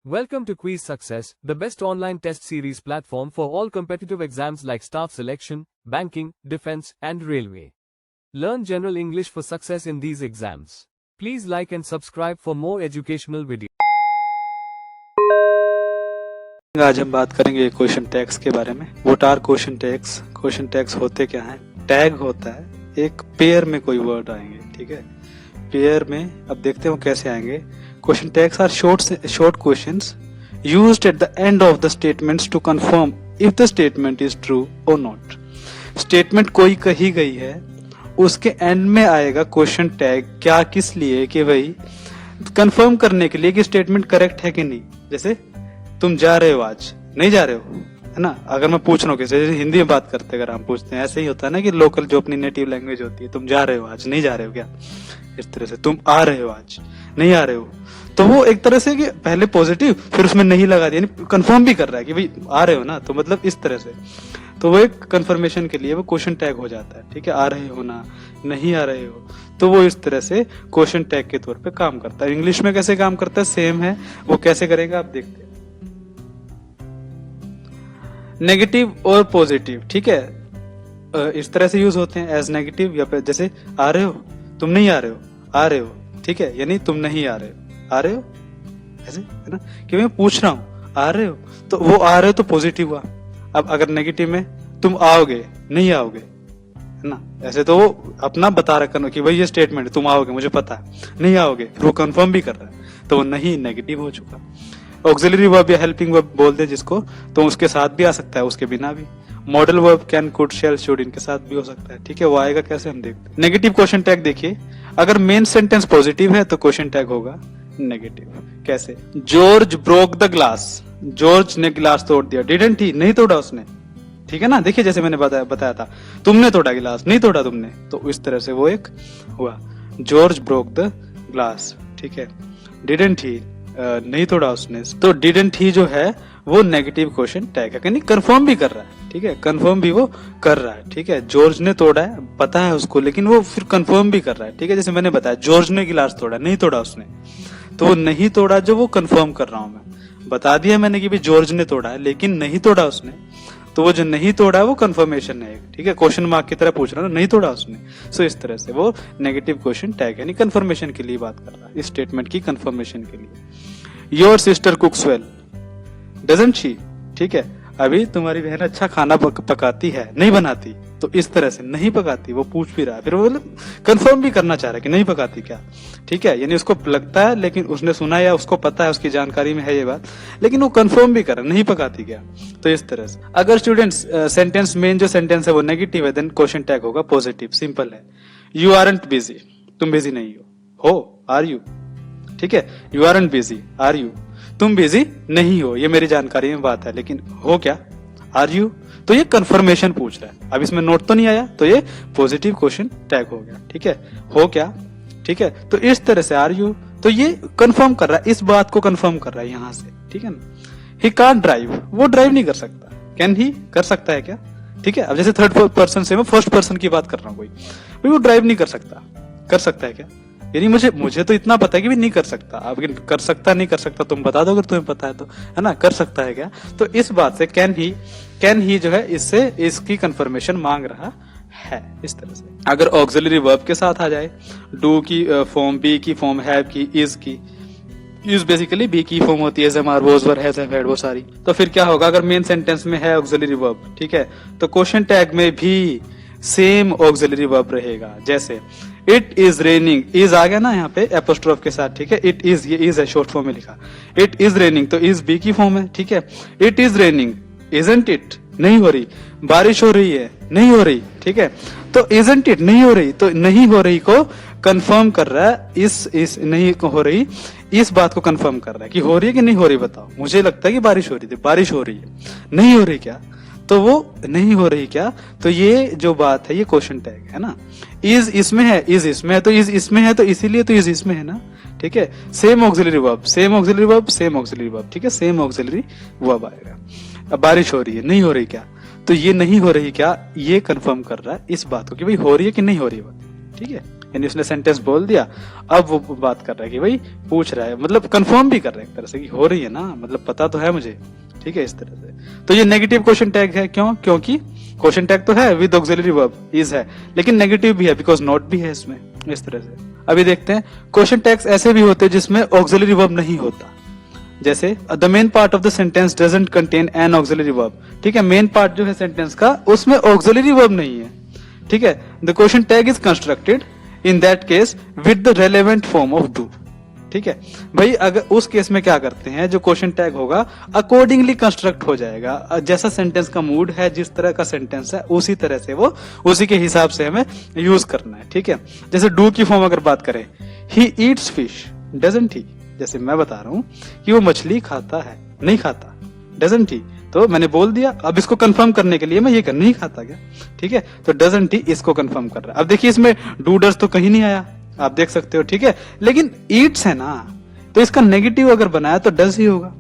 Welcome to Quiz Success, the best online test series platform for all competitive exams like staff selection, banking, defense, and railway. Learn general English for success in these exams. Please like and subscribe for more educational videos. आज हम बात करेंगे question tags के बारे में। What are question tags? Question tags होते क्या हैं? टैग होता है एक पेयर में कोई वर्ड आएंगे, ठीक है, पेयर में। अब देखते हो कैसे आएंगे। Question tags are short questions used at the end of the statements to confirm if the statement is true और नॉट। स्टेटमेंट कोई कही गई है, उसके एंड में आएगा क्वेश्चन टैग। क्या, किस लिए? कि भाई कंफर्म करने के लिए कि स्टेटमेंट करेक्ट है कि नहीं। जैसे तुम जा रहे हो आज, नहीं जा रहे हो, है ना। अगर मैं पूछ रहा हूँ किसी, हिंदी में बात करते अगर हम पूछते हैं, ऐसे ही होता है ना कि लोकल जो अपनी नेटिव लैंग्वेज होती है, तुम जा रहे हो आज, नहीं जा रहे हो क्या, इस तरह से। तुम आ रहे हो आज, नहीं आ रहे हो, तो वो एक तरह से कि पहले पॉजिटिव फिर उसमें नहीं लगा दिया, यानी कंफर्म भी कर रहा है कि भाई आ रहे हो ना, तो मतलब इस तरह से। तो वो एक कंफर्मेशन के लिए वो क्वेश्चन टैग हो जाता है, ठीक है। आ रहे हो ना, नहीं आ रहे हो, तो वो इस तरह से क्वेश्चन टैग के तौर पे काम करता है। इंग्लिश में कैसे काम करता है? सेम है। वो कैसे करेगा आप देखते हैं। नेगेटिव और पॉजिटिव, ठीक है, इस तरह से यूज होते हैं एज नेगेटिव, या फिर जैसे आ रहे हो, तुम नहीं आ रहे हो, आ रहे हो, ठीक है, यानी तुम नहीं आ रहे हो, आ रहे हो, ऐसे है ना, कि मैं पूछ रहा हूं आ रहे हो, तो वो आ रहे हो तो पॉजिटिव हुआ। अब अगर नेगेटिव में तुम आओगे, नहीं आओगे, है ना, ऐसे तो वो अपना बता रखा कि भाई ये स्टेटमेंट तुम आओगे, मुझे पता है, नहीं आओगे, फिर वो कंफर्म भी कर रहा है, तो वो नहीं नेगेटिव हो चुका। ऑक्सिलरी वर्ब या हेल्पिंग वर्ब बोलते हैं जिसको, तो उसके साथ भी आ सकता है, उसके बिना भी। Modal verb can, could, shall, should, इनके साथ भी हो सकता है, ठीक है। वो आएगा कैसे हम देखते हैं। नेगेटिव क्वेश्चन टैग देखिए, अगर मेन सेंटेंस पॉजिटिव है तो क्वेश्चन टैग होगा नेगेटिव। कैसे? George broke the glass, George ने गिलास तोड़ दिया। डिडंट ही, नहीं तोड़ा उसने, ठीक है ना। देखिए जैसे मैंने बताया था, तुमने तोड़ा गिलास, नहीं तोड़ा तुमने, तो इस तरह से वो एक हुआ। जॉर्ज ब्रोक द ग्लास, ठीक है। डिडंट ही, नहीं तोड़ा उसने, तो डिडंट ही जो है वो नेगेटिव क्वेश्चन टैग है, यानी कंफर्म भी कर रहा है, ठीक है, कंफर्म भी वो कर रहा है, ठीक है। जॉर्ज ने तोड़ा है, पता है उसको, लेकिन वो फिर कंफर्म भी कर रहा है, ठीक है। जैसे मैंने बताया जॉर्ज ने गिलास तोड़ा, नहीं तोड़ा उसने, तो वो नहीं तोड़ा जो वो कंफर्म कर रहा हूं मैं। बता दिया मैंने कि भाई जॉर्ज ने तोड़ा है, लेकिन नहीं तोड़ा उसने, तो वो जो नहीं तोड़ा है वो कंफर्मेशन है, ठीक है, क्वेश्चन मार्क की तरह पूछ रहा है, नहीं तोड़ा उसने। सो इस तरह से वो नेगेटिव क्वेश्चन टैग यानी कंफर्मेशन के लिए बात कर रहा है, इस स्टेटमेंट की कंफर्मेशन के लिए। Your sister कुक्स well, doesn't she, ठीक है, अभी तुम्हारी बहन अच्छा खाना पकाती है, नहीं बनाती, तो इस तरह से नहीं पकाती, वो पूछ भी रहा है, फिर वो कंफर्म भी करना चाह रहा है कि नहीं पकाती क्या, ठीक है, यानी उसको लगता है, लेकिन उसने सुना या उसको पता है, उसकी जानकारी में है ये बात, लेकिन वो कंफर्म भी कर रहा है, नहीं पकाती क्या, तो इस तरह से। अगर स्टूडेंट्स सेंटेंस मेन जो सेंटेंस है वो नेगेटिव है, देन क्वेश्चन टैग होगा पॉजिटिव, सिंपल है। यू आरंट बिजी, तुम बिजी नहीं हो, आर यू, ठीक है। You aren't busy, are you, तुम बिजी नहीं हो, ये मेरी जानकारी में बात है, लेकिन हो क्या, आर यू, तो ये कंफर्मेशन पूछ रहा है। अब इसमें नोट तो नहीं आया, तो ये पॉजिटिव क्वेश्चन टैग हो गया, ठीक है। हो क्या, ठीक है, तो इस तरह से आर यू, तो ये कंफर्म कर रहा है, इस बात को कंफर्म कर रहा है यहां से, ठीक है ना। ही कांट ड्राइव, वो ड्राइव नहीं कर सकता। कैन ही, कर सकता है क्या, ठीक है। अब जैसे थर्ड पर्सन से मैं फर्स्ट पर्सन की बात कर रहा हूँ, कोई भाई वो ड्राइव नहीं कर सकता, कर सकता है क्या, यानी मुझे तो इतना पता है कि भी नहीं कर सकता। अब कर सकता नहीं कर सकता तुम बता दो अगर तुम्हें पता है तो, है ना, कर सकता है क्या, तो इस बात से कैन ही जो है इससे इसकी कंफर्मेशन मांग रहा है, इस तरह से। अगर ऑक्सिलरी वर्ब के साथ आ जाए, डू की फॉर्म, बी की फॉर्म, हैव की, इज की, यूज बेसिकली बी की फॉर्म होती है, am are, was were, has, have, had, वो सारी, तो फिर क्या होगा, अगर मेन सेंटेंस में है ऑक्सिलरी वर्ब, ठीक है, तो क्वेश्चन टैग में भी सेम ऑक्सिलरी वर्ब रहेगा। जैसे इट इज रेनिंग, इज आ गया ना यहाँ पे एपोस्ट्रोफ के साथ, ठीक है। इट इज, ये इज है, शॉर्ट फॉर्म में लिखा। इट इज रेनिंग, तो इज बी की फॉर्म है, ठीक है। It is raining, isn't it, नहीं हो रही, बारिश हो रही है, नहीं हो रही, ठीक है, तो इजंट इट, नहीं हो रही, तो नहीं हो रही को कंफर्म कर रहा है, इस नहीं हो रही, इस बात को कंफर्म कर रहा है कि हो रही है कि नहीं हो रही, बताओ, मुझे लगता है कि बारिश हो रही थी, बारिश हो रही है, नहीं हो रही क्या, तो वो नहीं हो रही क्या, तो ये जो बात है ये क्वेश्चन टैग है ना। इज इसमें है, इज इसमें है, तो इज इसमें है, तो इसीलिए तो इज इसमें है ना, ठीक है। Same auxiliary verb, same auxiliary verb, same auxiliary verb, ठीक है, सेम ऑक्सिलरी वर्ब आएगा। अब बारिश हो रही है, नहीं हो रही क्या, तो ये नहीं हो रही क्या, ये कंफर्म कर रहा है इस बात को कि भाई हो रही है कि नहीं हो रही है, ठीक है। यानी उसने सेंटेंस बोल दिया, अब वो बात कर रहा है कि भाई पूछ रहा है, मतलब कंफर्म भी कर रहा है एक तरह से कि हो रही है ना, मतलब पता तो है मुझे, ठीक है, इस तरह से। तो ये नेगेटिव क्वेश्चन टैग है, क्यों? क्योंकि क्वेश्चन टैग तो है विद ऑक्सिलरी वर्ब इज है, लेकिन नेगेटिव भी है बिकॉज नॉट भी है इसमें, इस तरह से। अभी देखते हैं क्वेश्चन टैग्स ऐसे भी होते हैं जिसमें ऑक्सिलरी वर्ब नहीं होता, जैसे the main part of the sentence doesn't contain N auxiliary verb, ठीक है, मेन पार्ट जो है सेंटेंस का उसमें ऑक्सिलरी वर्ब नहीं है, ठीक है। The question tag is constructed in that case with the relevant form of do, ठीक है भाई। अगर उस केस में क्या करते हैं, जो क्वेश्चन टैग होगा अकॉर्डिंगली कंस्ट्रक्ट हो जाएगा, जैसा सेंटेंस का मूड है, जिस तरह का सेंटेंस है उसी तरह से वो, उसी के हिसाब से हमें यूज करना है, ठीक है। जैसे डू की फॉर्म अगर बात करें, ही ईट्स फिश डजंट ही, जैसे मैं बता रहा हूं कि वो मछली खाता है, नहीं खाता, डजंट ही, तो मैंने बोल दिया। अब इसको कंफर्म करने के लिए मैं ये कर, नहीं खाता क्या, ठीक है, तो डजंट ही इसको कंफर्म कर रहा है। अब देखिए इसमें डू डज तो कहीं नहीं आया, आप देख सकते हो, ठीक है, लेकिन ईट्स है ना, तो इसका नेगेटिव अगर बनाया तो डज ही होगा,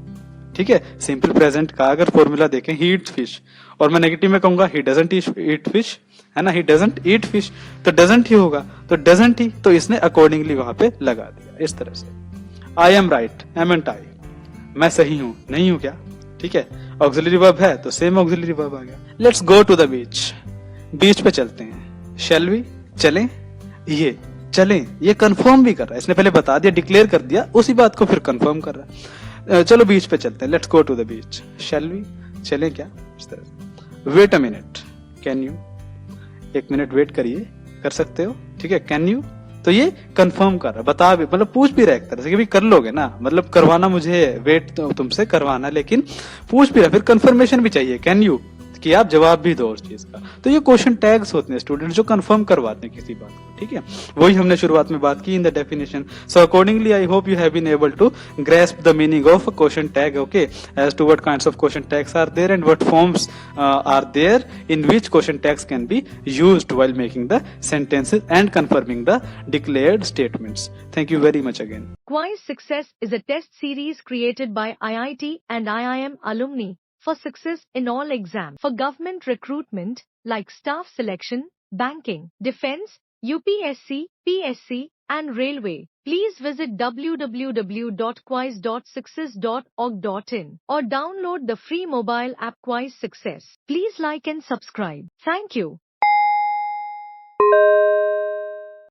ठीक है। सिंपल प्रेजेंट का अगर फॉर्मूला देखें, ही ईट्स फिश, और मैं नेगेटिव में कहूंगा ही डजंट ईट फिश, है ना, ही डजंट ईट फिश, तो डजंट ही होगा, तो डजंट ही, तो इसने अकॉर्डिंगली वहां पे लगा दिया, इस तरह से। आई एम राइट, एमंट आई, मैं सही हूं, नहीं हूं क्या, ठीक है, ऑक्सिलरी वर्ब है तो सेम ऑक्सिलरी वर्ब आ गया। Let's go to the beach, beach पे चलते हैं, शैल वी, चलें, ये चलें, ये कंफर्म भी कर रहा है, इसने पहले बता दिया, डिक्लेयर कर दिया, उसी बात को फिर कंफर्म कर रहा है। चलो बीच पे चलते हैं, let's go to the beach, shall we, चलें क्या, इस तरह से। Wait a minute, can you, एक मिनट वेट करिए, कर सकते हो, ठीक है, कैन यू, तो ये कंफर्म कर रहा है, बता भी, मतलब पूछ भी रहा है एक तरह से कि भाई कर लोगे ना, मतलब करवाना मुझे वेट तो तुमसे करवाना, लेकिन पूछ भी रहा, फिर कंफर्मेशन भी चाहिए, कैन यू, कि आप जवाब भी दो उस चीज का। तो ये क्वेश्चन टैग्स होते हैं स्टूडेंट, जो कंफर्म करवाते हैं किसी बात को, ठीक है, वही हमने शुरुआत में बात की in the definition. So accordingly I hope you have been able to grasp the meaning of a question tag, okay, as to what kinds of question tags are there and what forms are there in which question tags can be used while making the sentences and confirming the declared statements. Thank you very much again. Quiz Success is a test series created by IIT and IIM alumni for success in all exams for government recruitment like staff selection, banking, defense, UPSC, PSC, and railway. Please visit www.quiz.success.org.in or download the free mobile app Quiz Success. Please like and subscribe. Thank you.